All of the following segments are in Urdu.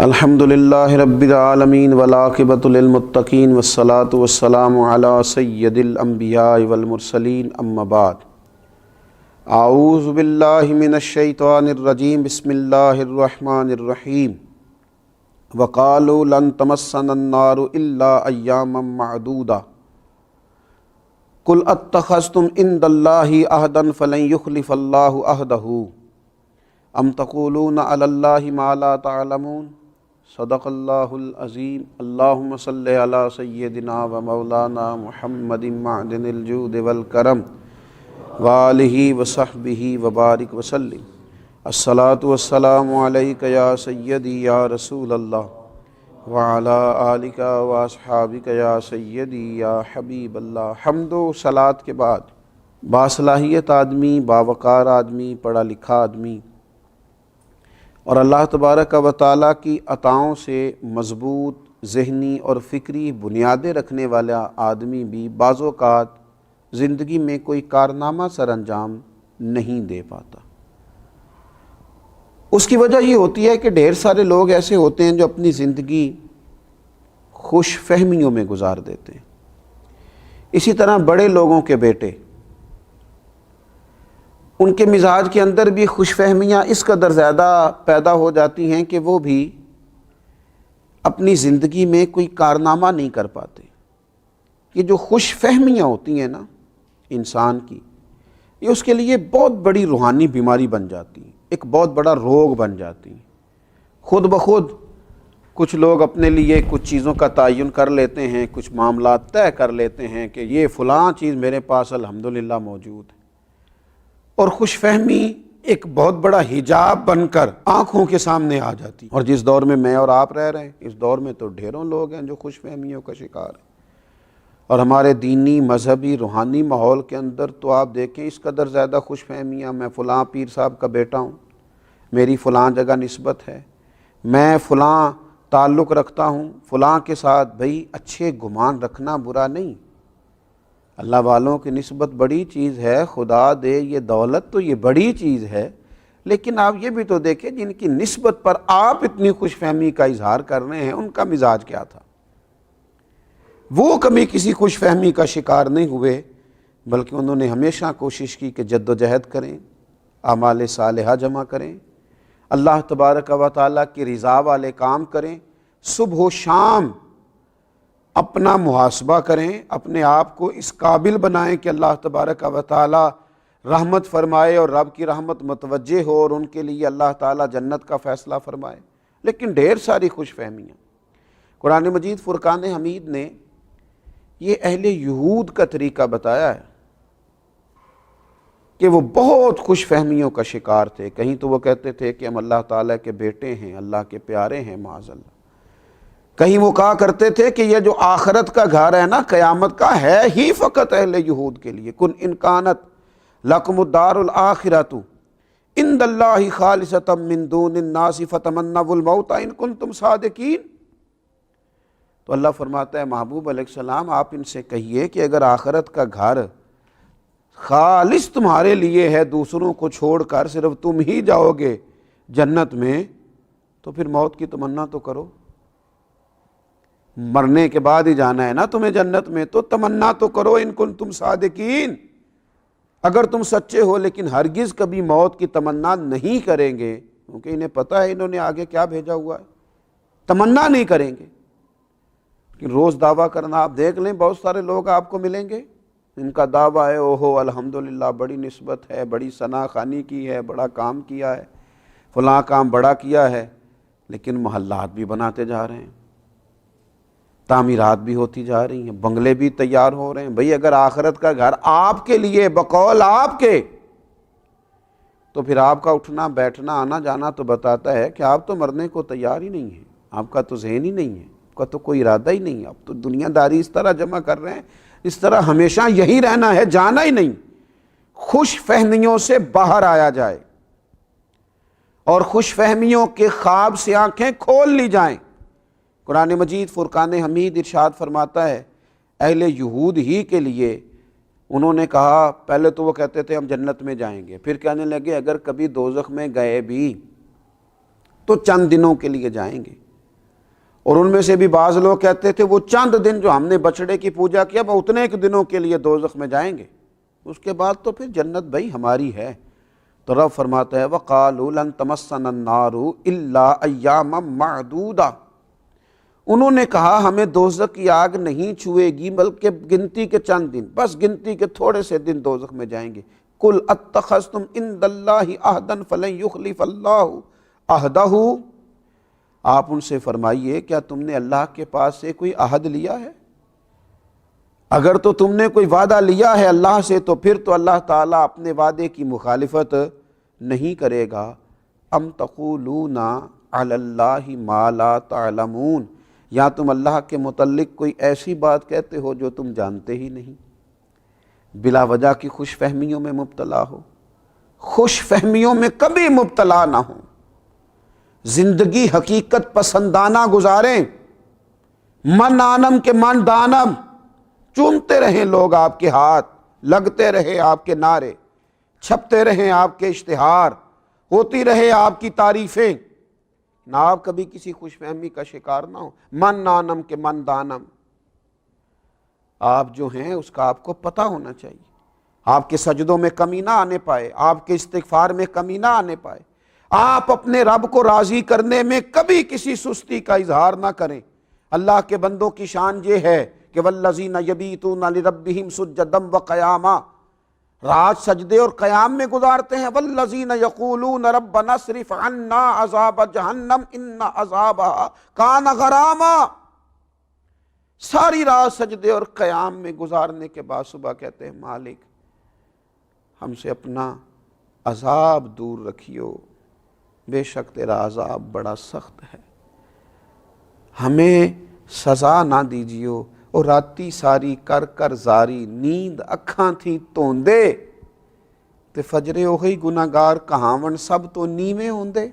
الحمدللہ رب العالمین والعاقبۃ للمتقین والصلاۃ والسلام علی سید الانبیاء والمرسلین اما بعد اعوذ باللہ من الشیطان الرجیم بسم اللہ الرحمن الرحیم وقالوا لن تمسنا النار الا ایاما معدودہ قل اتخذتم عند اللہ عہدا فلن یخلف اللہ عہدہ ام تقولون علی اللہ ما لا تعلمون صدق اللہ العظیم اللہم صلی علی سیدنا و مولانا محمد معدن الجود والکرم وآلہ وصحبہ وبارک وسلم الصلاۃ والسلام علیک یا سیدی یا رسول اللہ وعلی آلک واصحابک یا سیدی یا حبیب اللہ۔ حمد و صلاۃ کے بعد باصلاحیت آدمی، باوقار آدمی، پڑھا لکھا آدمی اور اللہ تبارک و تعالیٰ کی عطاؤں سے مضبوط ذہنی اور فکری بنیادیں رکھنے والا آدمی بھی بعض اوقات زندگی میں کوئی کارنامہ سر انجام نہیں دے پاتا۔ اس کی وجہ یہ ہوتی ہے کہ ڈھیر سارے لوگ ایسے ہوتے ہیں جو اپنی زندگی خوش فہمیوں میں گزار دیتے ہیں۔ اسی طرح بڑے لوگوں کے بیٹے، ان کے مزاج کے اندر بھی خوش فہمیاں اس قدر زیادہ پیدا ہو جاتی ہیں کہ وہ بھی اپنی زندگی میں کوئی کارنامہ نہیں کر پاتے۔ یہ جو خوش فہمیاں ہوتی ہیں نا انسان کی، یہ اس کے لیے بہت بڑی روحانی بیماری بن جاتی ہے، ایک بہت بڑا روگ بن جاتی ہے۔ خود بخود کچھ لوگ اپنے لیے کچھ چیزوں کا تعین کر لیتے ہیں، کچھ معاملات طے کر لیتے ہیں کہ یہ فلاں چیز میرے پاس الحمدللہ موجود ہے، اور خوش فہمی ایک بہت بڑا حجاب بن کر آنکھوں کے سامنے آ جاتی۔ اور جس دور میں میں اور آپ رہ رہے ہیں، اس دور میں تو ڈھیروں لوگ ہیں جو خوش فہمیوں کا شکار ہیں۔ اور ہمارے دینی، مذہبی، روحانی ماحول کے اندر تو آپ دیکھیں اس قدر زیادہ خوش فہمیاں، میں فلاں پیر صاحب کا بیٹا ہوں، میری فلاں جگہ نسبت ہے، میں فلاں تعلق رکھتا ہوں، فلاں کے ساتھ بھئی اچھے گمان رکھنا برا نہیں۔ اللہ والوں کی نسبت بڑی چیز ہے، خدا دے یہ دولت تو یہ بڑی چیز ہے، لیکن آپ یہ بھی تو دیکھیں جن کی نسبت پر آپ اتنی خوش فہمی کا اظہار کر رہے ہیں ان کا مزاج کیا تھا۔ وہ کبھی کسی خوش فہمی کا شکار نہیں ہوئے، بلکہ انہوں نے ہمیشہ کوشش کی کہ جد و جہد کریں، اعمال صالحہ جمع کریں، اللہ تبارک و تعالیٰ کی رضا والے کام کریں، صبح و شام اپنا محاسبہ کریں، اپنے آپ کو اس قابل بنائیں کہ اللہ تبارک و تعالیٰ رحمت فرمائے اور رب کی رحمت متوجہ ہو اور ان کے لیے اللہ تعالیٰ جنت کا فیصلہ فرمائے۔ لیکن ڈھیر ساری خوش فہمیاں۔ قرآن مجید فرقان حمید نے یہ اہل یہود کا طریقہ بتایا ہے کہ وہ بہت خوش فہمیوں کا شکار تھے۔ کہیں تو وہ کہتے تھے کہ ہم اللہ تعالیٰ کے بیٹے ہیں، اللہ کے پیارے ہیں معاذ اللہ۔ کہیں وہ کہا کرتے تھے کہ یہ جو آخرت کا گھر ہے نا قیامت کا، ہے ہی فقط اہل یہود کے لیے۔ کن ان کانت لکم الدار الآخرۃ عند اللہ خالصۃ من دون الناس فتمنوا الموت ان کنتم صادقین۔ تو اللہ فرماتا ہے محبوب علیہ السلام آپ ان سے کہیے کہ اگر آخرت کا گھر خالص تمہارے لیے ہے، دوسروں کو چھوڑ کر صرف تم ہی جاؤ گے جنت میں، تو پھر موت کی تمنا تو کرو۔ مرنے کے بعد ہی جانا ہے نا تمہیں جنت میں، تو تمنا تو کرو ان کنتم صادقین، اگر تم سچے ہو۔ لیکن ہرگز کبھی موت کی تمنا نہیں کریں گے، کیونکہ انہیں پتہ ہے انہوں نے آگے کیا بھیجا ہوا ہے، تمنا نہیں کریں گے۔ لیکن روز دعویٰ کرنا، آپ دیکھ لیں بہت سارے لوگ آپ کو ملیں گے، ان کا دعویٰ ہے اوہو الحمدللہ بڑی نسبت ہے، بڑی ثنا خوانی کی ہے، بڑا کام کیا ہے، فلاں کام بڑا کیا ہے، لیکن محلات بھی بناتے جا رہے ہیں، تعمیرات بھی ہوتی جا رہی ہیں، بنگلے بھی تیار ہو رہے ہیں۔ بھئی اگر آخرت کا گھر آپ کے لیے بقول آپ کے، تو پھر آپ کا اٹھنا بیٹھنا آنا جانا تو بتاتا ہے کہ آپ تو مرنے کو تیار ہی نہیں ہیں، آپ کا تو ذہن ہی نہیں ہے، آپ کا تو کوئی ارادہ ہی نہیں ہے، آپ تو دنیا داری اس طرح جمع کر رہے ہیں اس طرح ہمیشہ یہی رہنا ہے، جانا ہی نہیں۔ خوش فہمیوں سے باہر آیا جائے اور خوش فہمیوں کے خواب سے آنکھیں کھول لی جائیں۔ قرآن مجید فرقان حمید ارشاد فرماتا ہے اہل یہود ہی کے لیے، انہوں نے کہا پہلے تو وہ کہتے تھے ہم جنت میں جائیں گے، پھر کہنے لگے اگر کبھی دوزخ میں گئے بھی تو چند دنوں کے لیے جائیں گے، اور ان میں سے بھی بعض لوگ کہتے تھے وہ چند دن جو ہم نے بچڑے کی پوجا کیا وہ اتنے ایک دنوں کے لیے دوزخ میں جائیں گے، اس کے بعد تو پھر جنت بھائی ہماری ہے۔ تو رب فرماتا ہے وَقَالُوا لَن تَمَسَّنَا النَّارُ إِلَّا أَيَّامًا مَّعْدُودًا، انہوں نے کہا ہمیں دوزخ کی آگ نہیں چھوئے گی بلکہ گنتی کے چند دن، بس گنتی کے تھوڑے سے دن دوزخ میں جائیں گے۔ قُلْ أَتَّخَذْتُمْ عِندَ اللَّهِ عَهْدًا فَلَن يُخْلِفَ اللَّهُ عَهْدَهُ، آپ ان سے فرمائیے کیا تم نے اللہ کے پاس سے کوئی عہد لیا ہے؟ اگر تو تم نے کوئی وعدہ لیا ہے اللہ سے تو پھر تو اللہ تعالیٰ اپنے وعدے کی مخالفت نہیں کرے گا۔ ام تقولون علی اللہ ما لا تعلمون، یا تم اللہ کے متعلق کوئی ایسی بات کہتے ہو جو تم جانتے ہی نہیں، بلا وجہ کی خوش فہمیوں میں مبتلا ہو۔ خوش فہمیوں میں کبھی مبتلا نہ ہو، زندگی حقیقت پسندانہ گزاریں، من آنم کے من دانم، چومتے رہیں لوگ آپ کے ہاتھ، لگتے رہے آپ کے نعرے، چھپتے رہیں آپ کے اشتہار، ہوتی رہے آپ کی تعریفیں، نہ آپ کبھی کسی خوش فہمی کا شکار نہ ہو۔ من آنم کے من دانم، آپ جو ہیں اس کا آپ کو پتہ ہونا چاہیے، آپ کے سجدوں میں کمی نہ آنے پائے، آپ کے استغفار میں کمی نہ آنے پائے، آپ اپنے رب کو راضی کرنے میں کبھی کسی سستی کا اظہار نہ کریں۔ اللہ کے بندوں کی شان یہ ہے کہ والذین یبیتون لربہم سجدا وقیاما، رات سجدے اور قیام میں گزارتے ہیں۔ والذین یقولون ربنا اصرف عنا عذاب جہنم ان عذابها کان غراما، ساری رات سجدے اور قیام میں گزارنے کے بعد صبح کہتے ہیں مالک ہم سے اپنا عذاب دور رکھیو، بے شک تیرا عذاب بڑا سخت ہے، ہمیں سزا نہ دیجیو۔ اور راتی ساری کر کر زاری، نیند اکھاں تھی توندے، تے فجرے اوہی گناہگار کہاون سب تو نیویں ہوندے۔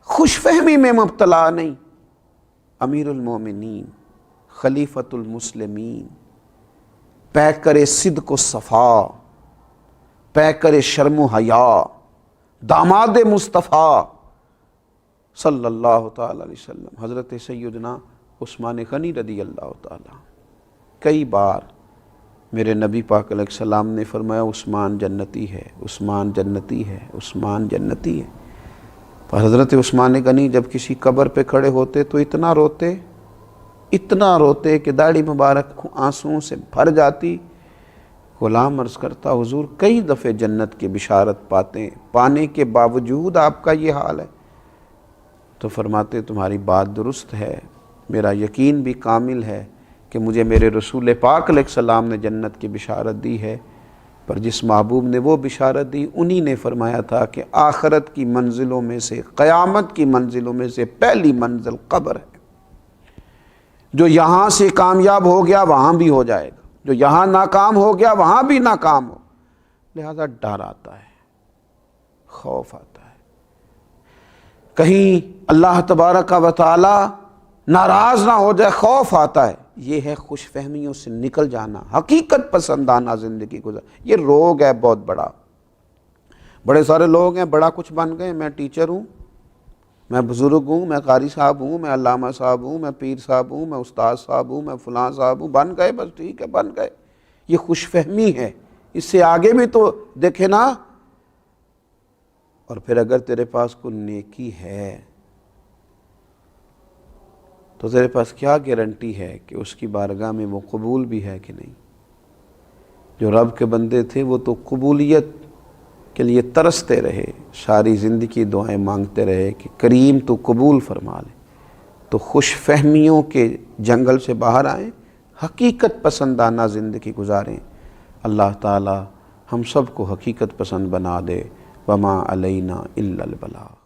خوش فہمی میں مبتلا نہیں، امیر المومنین خلیفۃ المسلمین، پیک کرے صدق و صفا، پیک کرے شرم و حیا، داماد مصطفیٰ صلی اللہ تعالی علیہ وسلم حضرت سیدنا عثمان غنی رضی اللہ تعالی، کئی بار میرے نبی پاک علیہ السلام نے فرمایا عثمان جنتی ہے، عثمان جنتی ہے، عثمان جنتی ہے۔ پر حضرت عثمان غنی جب کسی قبر پہ کھڑے ہوتے تو اتنا روتے کہ داڑھی مبارک آنسوؤں سے بھر جاتی۔ غلام عرض کرتا حضور کئی دفعے جنت کی بشارت پانے کے باوجود آپ کا یہ حال ہے؟ تو فرماتے تمہاری بات درست ہے، میرا یقین بھی کامل ہے کہ مجھے میرے رسول پاک علیہ السلام نے جنت کی بشارت دی ہے، پر جس محبوب نے وہ بشارت دی انہی نے فرمایا تھا کہ آخرت کی منزلوں میں سے، قیامت کی منزلوں میں سے پہلی منزل قبر ہے، جو یہاں سے کامیاب ہو گیا وہاں بھی ہو جائے گا، جو یہاں ناکام ہو گیا وہاں بھی ناکام ہو، لہذا ڈر آتا ہے، خوف آتا ہے، کہیں اللہ تبارک و تعالی ناراض نہ ہو جائے، خوف آتا ہے۔ یہ ہے خوش فہمیوں سے نکل جانا، حقیقت پسندانہ زندگی گزار۔ یہ روگ ہے بہت بڑا، بڑے سارے لوگ ہیں بڑا کچھ بن گئے، میں ٹیچر ہوں، میں بزرگ ہوں، میں قاری صاحب ہوں، میں علامہ صاحب ہوں، میں پیر صاحب ہوں، میں استاد صاحب ہوں، میں فلاں صاحب ہوں، بن گئے بس ٹھیک ہے بن گئے۔ یہ خوش فہمی ہے، اس سے آگے بھی تو دیکھے نا۔ اور پھر اگر تیرے پاس کوئی نیکی ہے تو تیرے پاس کیا گارنٹی ہے کہ اس کی بارگاہ میں وہ قبول بھی ہے کہ نہیں؟ جو رب کے بندے تھے وہ تو قبولیت کے لیے ترستے رہے، ساری زندگی دعائیں مانگتے رہے کہ کریم تو قبول فرما لے۔ تو خوش فہمیوں کے جنگل سے باہر آئیں، حقیقت پسندانہ زندگی گزاریں۔ اللہ تعالی ہم سب کو حقیقت پسند بنا دے۔ وما علینا الا البلاغ۔